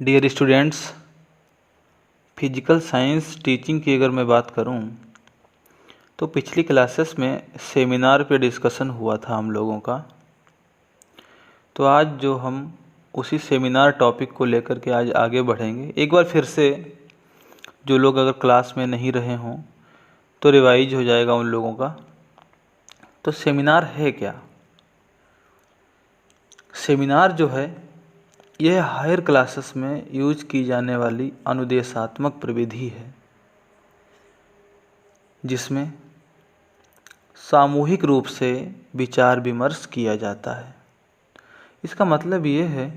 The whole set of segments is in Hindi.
Dear students, physical science teaching की अगर मैं बात करूं तो पिछली क्लासेस में सेमिनार पे डिस्कशन हुआ था हम लोगों का। तो आज जो हम उसी सेमिनार टॉपिक को लेकर के आज आगे बढ़ेंगे। एक बार फिर से जो लोग अगर क्लास में नहीं रहे हों तो रिवाइज हो जाएगा उन लोगों का। तो सेमिनार है क्या? सेमिनार जो है यह हायर क्लासेस में यूज की जाने वाली अनुदेशात्मक प्रविधि है जिसमें सामूहिक रूप से विचार विमर्श किया जाता है। इसका मतलब ये है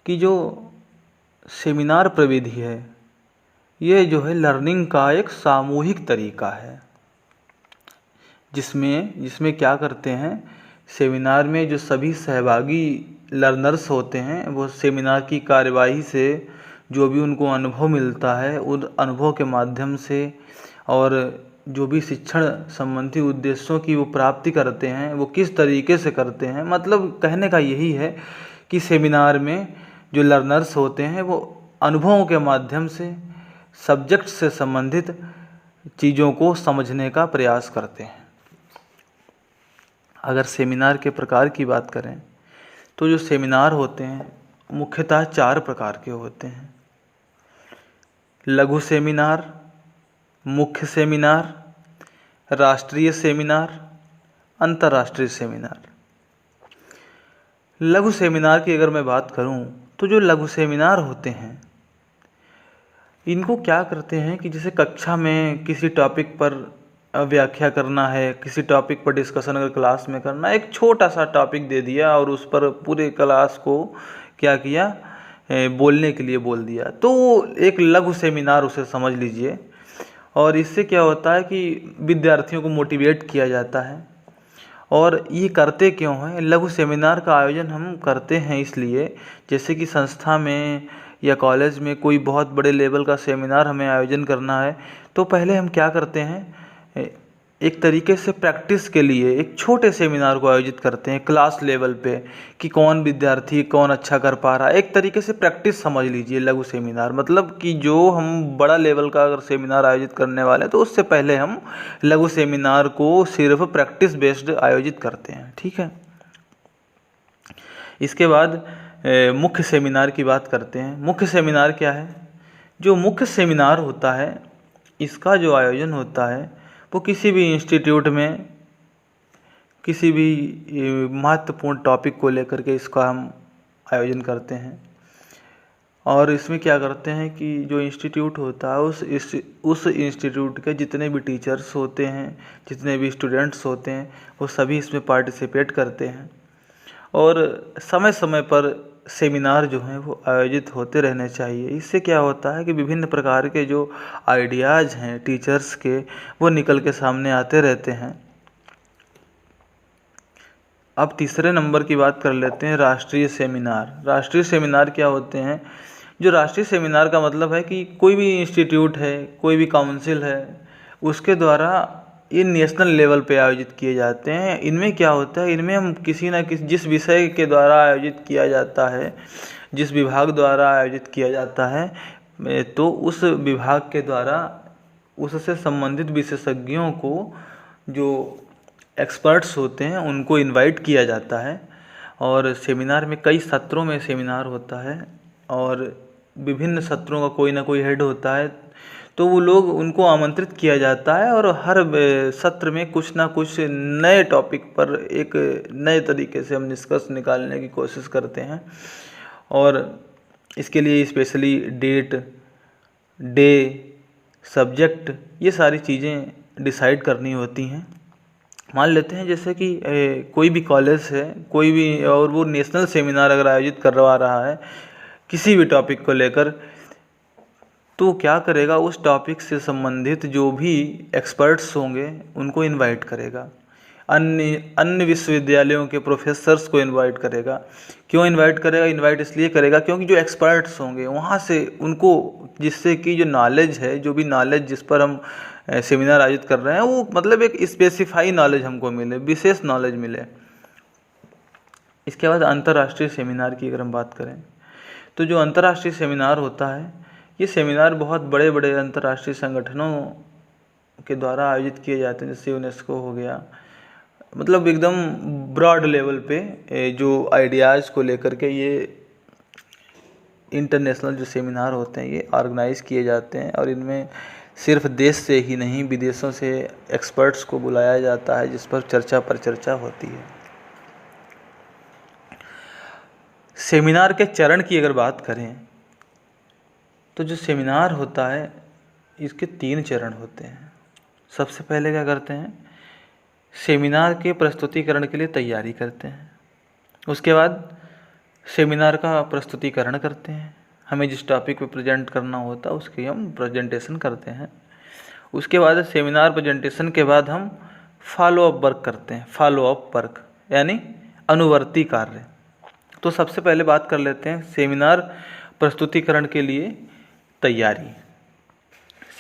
कि जो सेमिनार प्रविधि है ये जो है लर्निंग का एक सामूहिक तरीका है जिसमें क्या करते हैं, सेमिनार में जो सभी सहभागी लर्नर्स होते हैं वो सेमिनार की कार्यवाही से जो भी उनको अनुभव मिलता है उन अनुभव के माध्यम से और जो भी शिक्षण संबंधी उद्देश्यों की वो प्राप्ति करते हैं वो किस तरीके से करते हैं। मतलब कहने का यही है कि सेमिनार में जो लर्नर्स होते हैं वो अनुभवों के माध्यम से सब्जेक्ट से संबंधित चीज़ों को समझने का प्रयास करते हैं। अगर सेमिनार के प्रकार की बात करें तो जो सेमिनार होते हैं मुख्यतः 4 प्रकार के होते हैं: लघु सेमिनार, मुख्य सेमिनार, राष्ट्रीय सेमिनार, अंतर्राष्ट्रीय सेमिनार। लघु सेमिनार की अगर मैं बात करूं तो जो लघु सेमिनार होते हैं इनको क्या करते हैं कि जैसे कक्षा में किसी टॉपिक पर व्याख्या करना है, किसी टॉपिक पर डिस्कशन अगर क्लास में करना है, एक छोटा सा टॉपिक दे दिया और उस पर पूरे क्लास को क्या किया, बोलने के लिए बोल दिया, तो एक लघु सेमिनार उसे समझ लीजिए। और इससे क्या होता है कि विद्यार्थियों को मोटिवेट किया जाता है। और ये करते क्यों हैं? लघु सेमिनार का आयोजन हम करते हैं इसलिए, जैसे कि संस्था में या कॉलेज में कोई बहुत बड़े लेवल का सेमिनार हमें आयोजन करना है तो पहले हम क्या करते हैं, एक तरीके से प्रैक्टिस के लिए एक छोटे सेमिनार को आयोजित करते हैं क्लास लेवल पे कि कौन विद्यार्थी कौन अच्छा कर पा रहा है। एक तरीके से प्रैक्टिस समझ लीजिए लघु सेमिनार। मतलब कि जो हम बड़ा लेवल का अगर सेमिनार आयोजित करने वाले हैं तो उससे पहले हम लघु सेमिनार को सिर्फ प्रैक्टिस बेस्ड आयोजित करते हैं। ठीक है। इसके बाद मुख्य सेमिनार की बात करते हैं। मुख्य सेमिनार क्या है? जो मुख्य सेमिनार होता है इसका जो आयोजन होता है वो किसी भी इंस्टीट्यूट में किसी भी महत्वपूर्ण टॉपिक को लेकर के इसका हम आयोजन करते हैं। और इसमें क्या करते हैं कि जो इंस्टीट्यूट होता है उस इंस्टीट्यूट के जितने भी टीचर्स होते हैं, जितने भी स्टूडेंट्स होते हैं, वो सभी इसमें पार्टिसिपेट करते हैं। और समय समय पर सेमिनार जो हैं वो आयोजित होते रहने चाहिए। इससे क्या होता है कि विभिन्न प्रकार के जो आइडियाज़ हैं टीचर्स के वो निकल के सामने आते रहते हैं। अब तीसरे नंबर की बात कर लेते हैं, राष्ट्रीय सेमिनार। राष्ट्रीय सेमिनार क्या होते हैं? जो राष्ट्रीय सेमिनार का मतलब है कि कोई भी इंस्टीट्यूट है, कोई भी काउंसिल है, उसके द्वारा ये नेशनल लेवल पे आयोजित किए जाते हैं। इनमें क्या होता है, इनमें हम किसी न किसी जिस विषय के द्वारा आयोजित किया जाता है, जिस विभाग द्वारा आयोजित किया जाता है, तो उस विभाग के द्वारा उससे संबंधित विशेषज्ञों को, जो एक्सपर्ट्स होते हैं, उनको इनवाइट किया जाता है। और सेमिनार में कई सत्रों में सेमिनार होता है और विभिन्न सत्रों का कोई ना कोई हेड होता है, तो वो लोग उनको आमंत्रित किया जाता है और हर सत्र में कुछ ना कुछ नए टॉपिक पर एक नए तरीके से हम निष्कर्ष निकालने की कोशिश करते हैं। और इसके लिए स्पेशली डेट, डे, सब्जेक्ट, ये सारी चीज़ें डिसाइड करनी होती हैं। मान लेते हैं जैसे कि कोई भी कॉलेज है, कोई भी, और वो नेशनल सेमिनार अगर आयोजित करवा रहा है किसी भी टॉपिक को लेकर, तो क्या करेगा, उस टॉपिक से संबंधित जो भी एक्सपर्ट्स होंगे उनको इनवाइट करेगा। अन्य विश्वविद्यालयों के प्रोफेसर्स को इनवाइट करेगा। क्यों इनवाइट करेगा? इनवाइट इसलिए करेगा क्योंकि जो एक्सपर्ट्स होंगे वहाँ से उनको, जिससे कि जो नॉलेज है, जो भी नॉलेज जिस पर हम सेमिनार आयोजित कर रहे हैं, वो मतलब एक स्पेसिफाई नॉलेज हमको मिले, विशेष नॉलेज मिले। इसके बाद अंतर्राष्ट्रीय सेमिनार की अगर हम बात करें तो जो अंतर्राष्ट्रीय सेमिनार होता है, ये सेमिनार बहुत बड़े बड़े अंतर्राष्ट्रीय संगठनों के द्वारा आयोजित किए जाते हैं, जैसे यूनेस्को हो गया। मतलब एकदम ब्रॉड लेवल पे जो आइडियाज़ को लेकर के ये इंटरनेशनल जो सेमिनार होते हैं ये ऑर्गेनाइज किए जाते हैं, और इनमें सिर्फ देश से ही नहीं विदेशों से एक्सपर्ट्स को बुलाया जाता है, जिस पर चर्चा होती है। सेमिनार के चरण की अगर बात करें तो जो सेमिनार होता है इसके 3 चरण होते हैं। सबसे पहले क्या करते हैं, सेमिनार के प्रस्तुतिकरण के लिए तैयारी करते हैं। उसके बाद सेमिनार का प्रस्तुतिकरण करते हैं, हमें जिस टॉपिक पे प्रेजेंट करना होता है उसकी हम प्रेजेंटेशन करते हैं। उसके बाद सेमिनार प्रेजेंटेशन के बाद हम फॉलो अप वर्क करते हैं, फॉलो अप वर्क यानी अनुवर्ती कार्य। तो सबसे पहले बात कर लेते हैं सेमिनार प्रस्तुतिकरण के लिए तैयारी।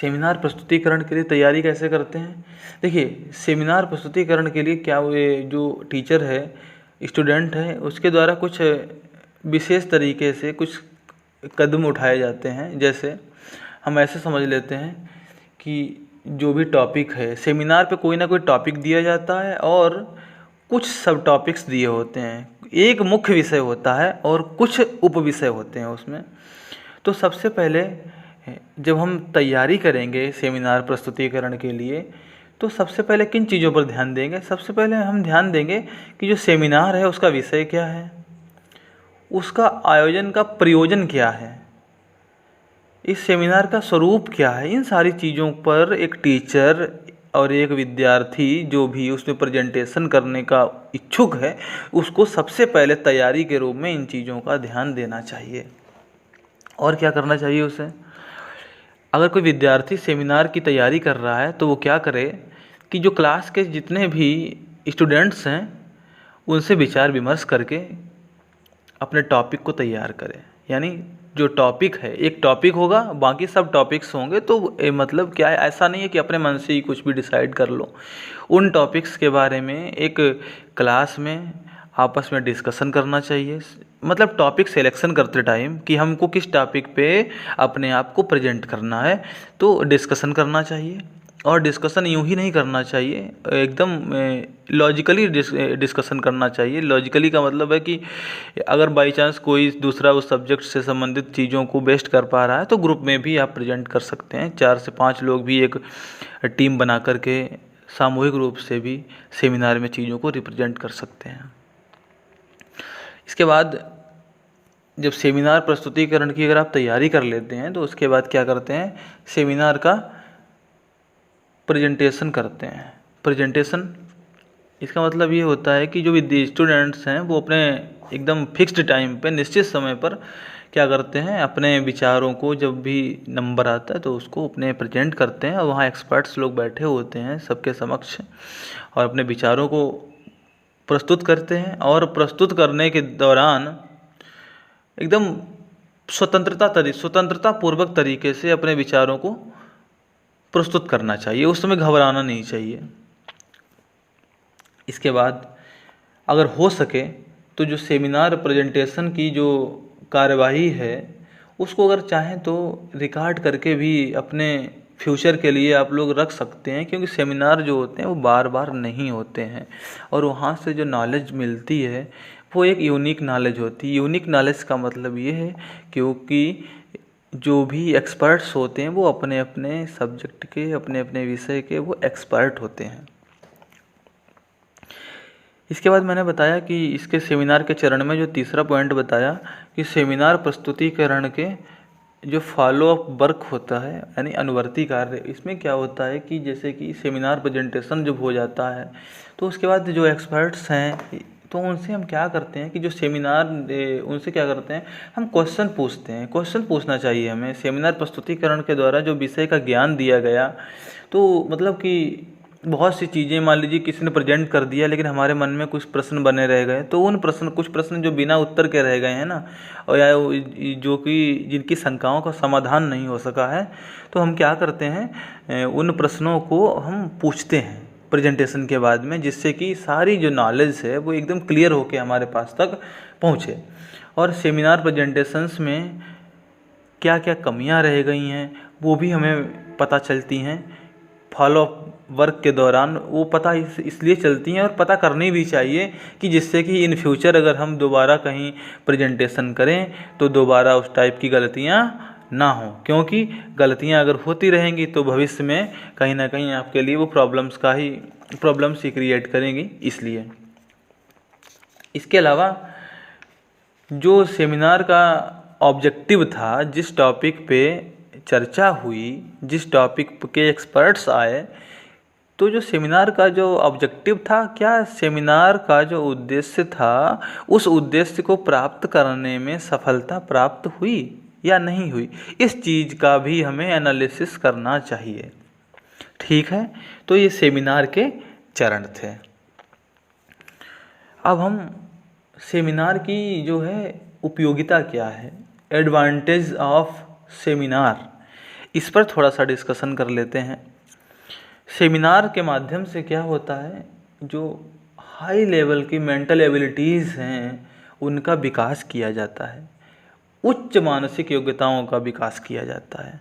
सेमिनार प्रस्तुतिकरण के लिए तैयारी कैसे करते हैं? देखिए, सेमिनार प्रस्तुतिकरण के लिए क्या ये जो टीचर है, स्टूडेंट है, उसके द्वारा कुछ विशेष तरीके से कुछ कदम उठाए जाते हैं। जैसे हम ऐसे समझ लेते हैं कि जो भी टॉपिक है, सेमिनार पे कोई ना कोई टॉपिक दिया जाता है और कुछ सब टॉपिक्स दिए होते हैं। एक मुख्य विषय होता है और कुछ उप विषय होते हैं उसमें। तो सबसे पहले जब हम तैयारी करेंगे सेमिनार प्रस्तुतिकरण के लिए, तो सबसे पहले किन चीज़ों पर ध्यान देंगे? सबसे पहले हम ध्यान देंगे कि जो सेमिनार है उसका विषय क्या है, उसका आयोजन का प्रयोजन क्या है, इस सेमिनार का स्वरूप क्या है। इन सारी चीज़ों पर एक टीचर और एक विद्यार्थी जो भी उसमें प्रेजेंटेशन करने का इच्छुक है, उसको सबसे पहले तैयारी के रूप में इन चीज़ों का ध्यान देना चाहिए। और क्या करना चाहिए उसे? अगर कोई विद्यार्थी सेमिनार की तैयारी कर रहा है तो वो क्या करे कि जो क्लास के जितने भी स्टूडेंट्स हैं उनसे विचार विमर्श करके अपने टॉपिक को तैयार करे। यानी जो टॉपिक है, एक टॉपिक होगा, बाकी सब टॉपिक्स होंगे। तो मतलब क्या है, ऐसा नहीं है कि अपने मन से ही कुछ भी डिसाइड कर लो। उन टॉपिक्स के बारे में एक क्लास में आपस में डिस्कशन करना चाहिए। मतलब टॉपिक सिलेक्शन करते टाइम कि हमको किस टॉपिक पे अपने आप को प्रेजेंट करना है, तो डिस्कशन करना चाहिए। और डिस्कशन यूं ही नहीं करना चाहिए, एकदम लॉजिकली डिस्कशन करना चाहिए। लॉजिकली का मतलब है कि अगर बाई चांस कोई दूसरा उस सब्जेक्ट से संबंधित चीज़ों को बेस्ट कर पा रहा है तो ग्रुप में भी आप प्रेजेंट कर सकते हैं। 4 से 5 लोग भी एक टीम बना करके सामूहिक रूप से भी सेमिनार में चीज़ों को रिप्रेजेंट कर सकते हैं। इसके बाद जब सेमिनार प्रस्तुतिकरण की अगर आप तैयारी कर लेते हैं तो उसके बाद क्या करते हैं, सेमिनार का प्रेजेंटेशन करते हैं। प्रेजेंटेशन इसका मतलब ये होता है कि जो भी स्टूडेंट्स हैं वो अपने एकदम फिक्स्ड टाइम पे, निश्चित समय पर क्या करते हैं, अपने विचारों को जब भी नंबर आता है तो उसको अपने प्रेजेंट करते हैं। और वहाँ एक्सपर्ट्स लोग बैठे होते हैं सबके समक्ष और अपने विचारों को प्रस्तुत करते हैं। और प्रस्तुत करने के दौरान एकदम स्वतंत्रता पूर्वक तरीके से अपने विचारों को प्रस्तुत करना चाहिए। उस समय घबराना नहीं चाहिए। इसके बाद अगर हो सके तो जो सेमिनार प्रेजेंटेशन की जो कार्यवाही है उसको अगर चाहें तो रिकॉर्ड करके भी अपने फ्यूचर के लिए आप लोग रख सकते हैं, क्योंकि सेमिनार जो होते हैं वो बार बार नहीं होते हैं और वहाँ से जो नॉलेज मिलती है वो एक यूनिक नॉलेज होती है। यूनिक नॉलेज का मतलब ये है क्योंकि जो भी एक्सपर्ट्स होते हैं वो अपने अपने सब्जेक्ट के, अपने अपने विषय के वो एक्सपर्ट होते हैं। इसके बाद मैंने बताया कि इसके सेमिनार के चरण में जो तीसरा पॉइंट बताया कि सेमिनार प्रस्तुतिकरण के जो फॉलो अप वर्क होता है यानी अनुवर्ती कार्य, इसमें क्या होता है कि जैसे कि सेमिनार प्रेजेंटेशन जब हो जाता है तो उसके बाद जो एक्सपर्ट्स हैं तो उनसे हम क्या करते हैं कि जो सेमिनार उनसे क्या करते हैं, हम क्वेश्चन पूछते हैं। क्वेश्चन पूछना चाहिए हमें। सेमिनार प्रस्तुतिकरण के द्वारा जो विषय का ज्ञान दिया गया, तो मतलब कि बहुत सी चीज़ें मान लीजिए किसी ने प्रेजेंट कर दिया लेकिन हमारे मन में कुछ प्रश्न बने रह गए, तो उन कुछ प्रश्न जो बिना उत्तर के रह गए हैं ना, और या जो कि जिनकी शंकाओं का समाधान नहीं हो सका है, तो हम क्या करते हैं, उन प्रश्नों को हम पूछते हैं प्रेजेंटेशन के बाद में, जिससे कि सारी जो नॉलेज है वो एकदम क्लियर होके हमारे पास तक पहुँचे। और सेमिनार प्रेजेंटेशंस में क्या क्या कमियां रह गई हैं वो भी हमें पता चलती हैं। फॉलो वर्क के दौरान वो पता इसलिए चलती हैं और पता करनी भी चाहिए कि जिससे कि इन फ्यूचर अगर हम दोबारा कहीं प्रेजेंटेशन करें तो दोबारा उस टाइप की गलतियां ना हो, क्योंकि गलतियां अगर होती रहेंगी तो भविष्य में कहीं ना कहीं आपके लिए वो प्रॉब्लम्स ही क्रिएट करेंगी। इसलिए इसके अलावा जो सेमिनार का ऑब्जेक्टिव था, जिस टॉपिक पे चर्चा हुई, जिस टॉपिक के एक्सपर्ट्स आए, तो जो सेमिनार का जो ऑब्जेक्टिव था, क्या सेमिनार का जो उद्देश्य था उस उद्देश्य को प्राप्त करने में सफलता प्राप्त हुई या नहीं हुई, इस चीज़ का भी हमें एनालिसिस करना चाहिए। ठीक है, तो ये सेमिनार के चरण थे। अब हम सेमिनार की जो है उपयोगिता क्या है, एडवांटेज ऑफ सेमिनार, इस पर थोड़ा सा डिस्कशन कर लेते हैं। सेमिनार के माध्यम से क्या होता है, जो हाई लेवल की मेंटल एबिलिटीज़ हैं उनका विकास किया जाता है, उच्च मानसिक योग्यताओं का विकास किया जाता है।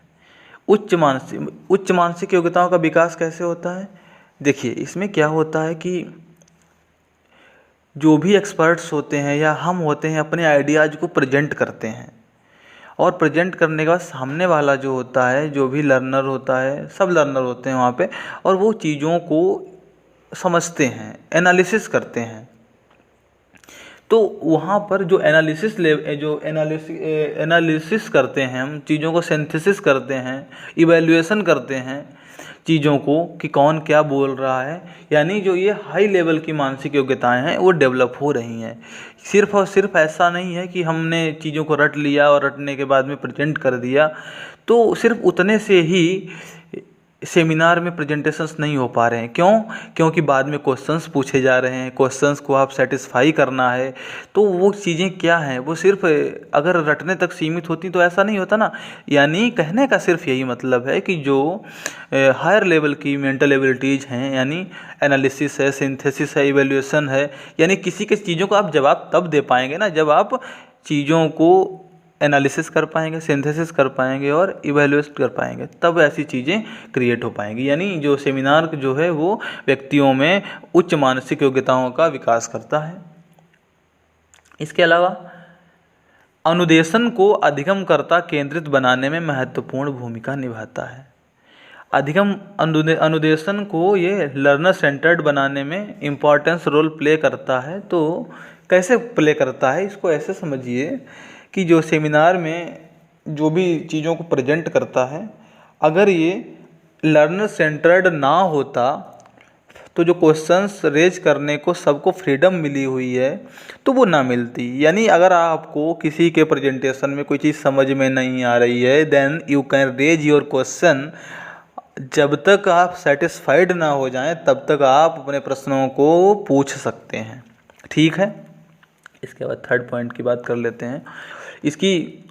उच्च मानसिक योग्यताओं का विकास कैसे होता है? देखिए, इसमें क्या होता है कि जो भी एक्सपर्ट्स होते हैं या हम होते हैं अपने आइडियाज़ को प्रेजेंट करते हैं, और प्रेजेंट करने के बाद सामने वाला जो होता है, जो भी लर्नर होता है, सब लर्नर होते हैं वहाँ पे, और वो चीज़ों को समझते हैं, एनालिसिस करते हैं। तो वहाँ पर जो एनालिसिस करते हैं, हम चीज़ों को सिंथेसिस करते हैं, इवैल्यूएशन करते हैं चीज़ों को कि कौन क्या बोल रहा है, यानी जो ये हाई लेवल की मानसिक योग्यताएं हैं वो डेवलप हो रही हैं। सिर्फ और सिर्फ ऐसा नहीं है कि हमने चीज़ों को रट लिया और रटने के बाद में प्रेजेंट कर दिया, तो सिर्फ उतने से ही सेमिनार में प्रेजेंटेशंस नहीं हो पा रहे हैं। क्यों? क्योंकि बाद में क्वेश्चंस पूछे जा रहे हैं, क्वेश्चंस को आप सेटिस्फाई करना है। तो वो चीज़ें क्या हैं, वो सिर्फ अगर रटने तक सीमित होती तो ऐसा नहीं होता ना। यानी कहने का सिर्फ यही मतलब है कि जो हायर लेवल की मेंटल एबिलिटीज़ हैं, यानी एनालिसिस है, सिंथेसिस है, इवैल्यूएशन है, यानी किसी के चीज़ों को आप जवाब तब दे पाएंगे ना जब आप चीज़ों को एनालिसिस कर पाएंगे, सिंथेसिस कर पाएंगे और इवैल्यूएट कर पाएंगे, तब ऐसी चीज़ें क्रिएट हो पाएंगी। यानी जो सेमिनार जो है वो व्यक्तियों में उच्च मानसिक योग्यताओं का विकास करता है। इसके अलावा अनुदेशन को अधिगमकर्ता केंद्रित बनाने में महत्वपूर्ण भूमिका निभाता है। अनुदेशन को ये लर्नर सेंटर्ड बनाने में इम्पॉर्टेंस रोल प्ले करता है। तो कैसे प्ले करता है, इसको ऐसे समझिए कि जो सेमिनार में जो भी चीज़ों को प्रेजेंट करता है, अगर ये लर्नर सेंटर्ड ना होता तो जो क्वेश्चंस रेज करने को सबको फ्रीडम मिली हुई है तो वो ना मिलती। यानी अगर आपको किसी के प्रेजेंटेशन में कोई चीज़ समझ में नहीं आ रही है, then you can raise your question. जब तक आप सेटिस्फाइड ना हो जाएं तब तक आप अपने प्रश्नों को पूछ सकते हैं। ठीक है, इसके बाद थर्ड पॉइंट की बात कर लेते हैं। इसकी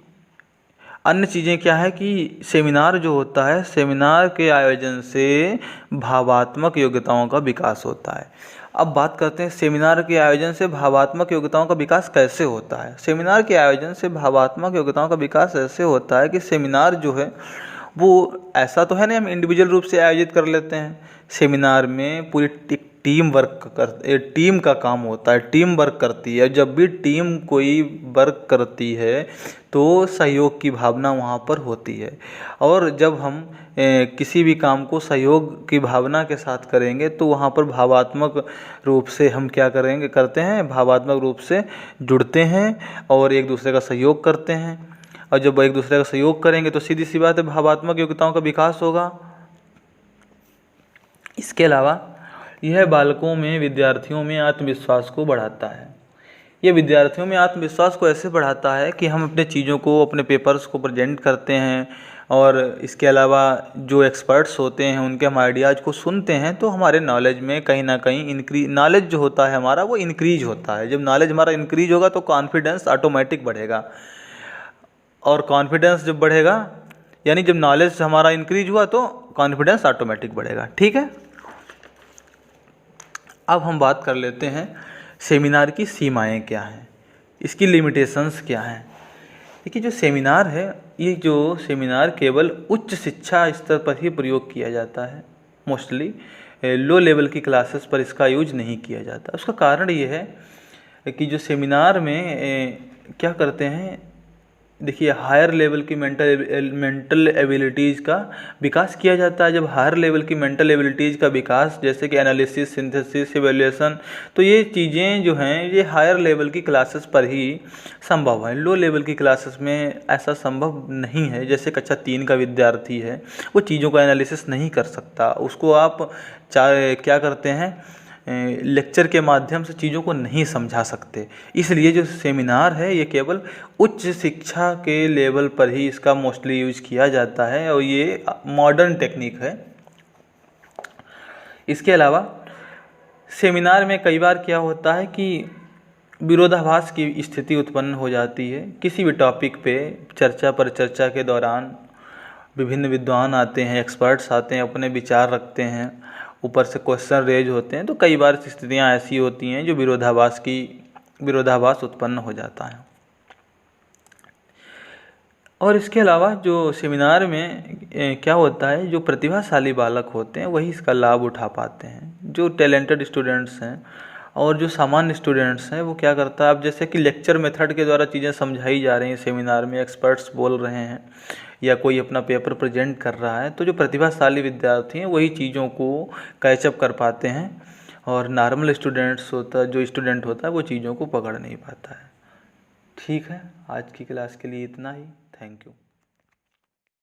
अन्य चीज़ें क्या है कि सेमिनार जो होता है, सेमिनार के आयोजन से भावात्मक योग्यताओं का विकास होता है। अब बात करते हैं सेमिनार के आयोजन से भावात्मक योग्यताओं का विकास कैसे होता है। सेमिनार के आयोजन से भावात्मक योग्यताओं का विकास ऐसे होता है कि सेमिनार जो है वो ऐसा तो है नहीं हम इंडिविजुअल रूप से आयोजित कर लेते हैं। सेमिनार में पूरी टीम का काम होता है, टीम वर्क करती है। जब भी टीम कोई वर्क करती है तो सहयोग की भावना वहाँ पर होती है, और जब हम किसी भी काम को सहयोग की भावना के साथ करेंगे तो वहाँ पर भावात्मक रूप से हम क्या करते हैं, भावात्मक रूप से जुड़ते हैं और एक दूसरे का सहयोग करते हैं। और जब एक दूसरे का सहयोग करेंगे तो सीधी सी बात है भावात्मक योग्यताओं का विकास होगा। इसके अलावा यह बालकों में, विद्यार्थियों में आत्मविश्वास को बढ़ाता है। ये विद्यार्थियों में आत्मविश्वास को ऐसे बढ़ाता है कि हम अपने चीज़ों को, अपने पेपर्स को प्रेजेंट करते हैं, और इसके अलावा जो एक्सपर्ट्स होते हैं उनके हम आइडियाज़ को सुनते हैं तो हमारे नॉलेज में कहीं ना कहीं नॉलेज जो होता है हमारा वो इंक्रीज होता है। जब नॉलेज हमारा इंक्रीज होगा तो कॉन्फिडेंस ऑटोमेटिक बढ़ेगा, और कॉन्फिडेंस जब बढ़ेगा, यानी जब नॉलेज हमारा इंक्रीज हुआ तो कॉन्फिडेंस ऑटोमेटिक बढ़ेगा। ठीक है, अब हम बात कर लेते हैं सेमिनार की सीमाएं क्या हैं। इसकी लिमिटेशंस क्या हैं। देखिए जो सेमिनार है, ये जो सेमिनार केवल उच्च शिक्षा स्तर पर ही प्रयोग किया जाता है, मोस्टली लो लेवल की क्लासेस पर इसका यूज नहीं किया जाता। उसका कारण ये है कि जो सेमिनार में क्या करते हैं, देखिए हायर लेवल की मेंटल एबिलिटीज़ का विकास किया जाता है। जब हायर लेवल की मेंटल एबिलिटीज़ का विकास, जैसे कि एनालिसिस, सिंथेसिस, इवैल्यूएशन, तो ये चीज़ें जो हैं ये हायर लेवल की क्लासेस पर ही संभव है। लो लेवल की क्लासेस में ऐसा संभव नहीं है। जैसे कक्षा 3 का विद्यार्थी है, वो चीज़ों का एनालिसिस नहीं कर सकता। उसको आप क्या करते हैं, लेक्चर के माध्यम से चीज़ों को नहीं समझा सकते। इसलिए जो सेमिनार है ये केवल उच्च शिक्षा के लेवल पर ही इसका मोस्टली यूज किया जाता है और ये मॉडर्न टेक्निक है। इसके अलावा सेमिनार में कई बार क्या होता है कि विरोधाभास की स्थिति उत्पन्न हो जाती है। किसी भी टॉपिक पे चर्चा के दौरान विभिन्न विद्वान आते हैं, एक्सपर्ट्स आते हैं, अपने विचार रखते हैं, ऊपर से क्वेश्चन रेज होते हैं, तो कई बार स्थितियाँ ऐसी होती हैं जो विरोधाभास उत्पन्न हो जाता है। और इसके अलावा जो सेमिनार में क्या होता है, जो प्रतिभाशाली बालक होते हैं वही इसका लाभ उठा पाते हैं। जो टैलेंटेड स्टूडेंट्स हैं और जो सामान्य स्टूडेंट्स हैं वो क्या करता है, अब जैसे कि लेक्चर मेथड के द्वारा चीज़ें समझाई जा रही हैं, सेमिनार में एक्सपर्ट्स बोल रहे हैं या कोई अपना पेपर प्रेजेंट कर रहा है, तो जो प्रतिभाशाली विद्यार्थी हैं वही चीज़ों को कैचअप कर पाते हैं और नॉर्मल जो स्टूडेंट होता है वो चीज़ों को पकड़ नहीं पाता है। ठीक है, आज की क्लास के लिए इतना ही। Thank you.